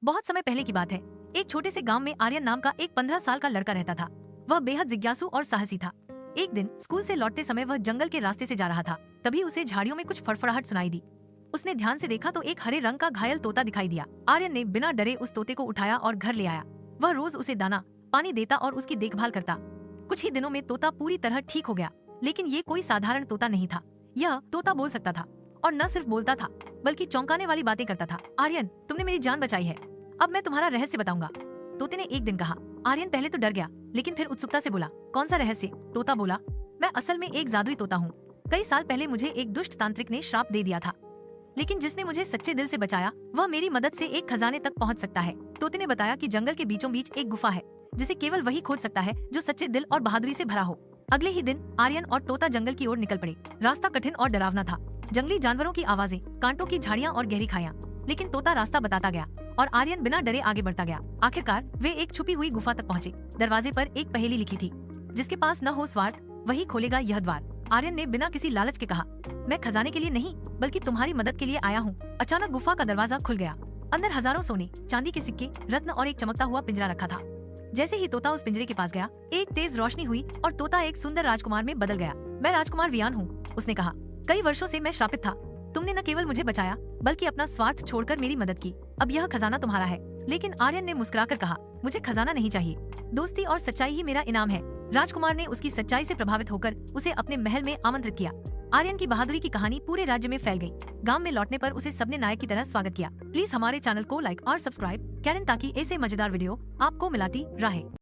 बहुत समय पहले की बात है। एक छोटे से गांव में आर्यन नाम का एक 15 साल का लड़का रहता था। वह बेहद जिज्ञासु और साहसी था। एक दिन स्कूल से लौटते समय वह जंगल के रास्ते से जा रहा था। तभी उसे झाड़ियों में कुछ फड़फड़ाहट सुनाई दी। उसने ध्यान से देखा तो एक हरे रंग का घायल तोता दिखाई दिया। आर्यन ने बिना डरे उस तोते को उठाया और घर ले आया। वह रोज उसे दाना पानी देता और उसकी देखभाल करता। कुछ ही दिनों में तोता पूरी तरह ठीक हो गया। लेकिन ये कोई साधारण तोता नहीं था। यह तोता बोल सकता था, और न सिर्फ बोलता था बल्कि चौंकाने वाली बातें करता था। आर्यन, तुमने मेरी जान बचाई है। अब मैं तुम्हारा रहस्य बताऊंगा, तोते ने एक दिन कहा। आर्यन पहले तो डर गया, लेकिन फिर उत्सुकता से बोला, कौन सा रहस्य? तोता बोला, मैं असल में एक जादुई तोता हूँ। कई साल पहले मुझे एक दुष्ट तांत्रिक ने श्राप दे दिया था, लेकिन जिसने मुझे सच्चे दिल से बचाया वह मेरी मदद से एक खजाने तक पहुँच सकता है। तोते ने बताया कि जंगल के बीचों बीच एक गुफा है जिसे केवल वही खोज सकता है जो सच्चे दिल और बहादुरी से भरा हो। अगले ही दिन आर्यन और तोता जंगल की ओर निकल पड़े। रास्ता कठिन और डरावना था। जंगली जानवरों की आवाजें, कांटों की झाड़ियां और गहरी खाइयां। लेकिन तोता रास्ता बताता गया और आर्यन बिना डरे आगे बढ़ता गया। आखिरकार वे एक छुपी हुई गुफा तक पहुँचे। दरवाजे पर एक पहेली लिखी थी, जिसके पास न हो स्वार्थ वही खोलेगा यह द्वार। आर्यन ने बिना किसी लालच के कहा, मैं खजाने के लिए नहीं बल्कि तुम्हारी मदद के लिए आया हूँ। अचानक गुफा का दरवाजा खुल गया। अंदर हजारों सोने चांदी के सिक्के, रत्न और एक चमकता हुआ पिंजरा रखा था। जैसे ही तोता उस पिंजरे के पास गया, एक तेज रोशनी हुई और तोता एक सुंदर राजकुमार में बदल गया। मैं राजकुमार वियान हूँ, उसने कहा। कई वर्षों से मैं श्रापित था। तुमने न केवल मुझे बचाया बल्कि अपना स्वार्थ छोड़कर मेरी मदद की। अब यह खजाना तुम्हारा है। लेकिन आर्यन ने मुस्कुराकर कहा, मुझे खजाना नहीं चाहिए, दोस्ती और सच्चाई ही मेरा इनाम है। राजकुमार ने उसकी सच्चाई से प्रभावित होकर उसे अपने महल में आमंत्रित किया। आर्यन की बहादुरी की कहानी पूरे राज्य में फैल गई। गांव में लौटने पर उसे सबने नायक की तरह स्वागत किया। प्लीज हमारे चैनल को लाइक और सब्सक्राइब करें ताकि ऐसे मजेदार वीडियो आपको मिलाती रहे।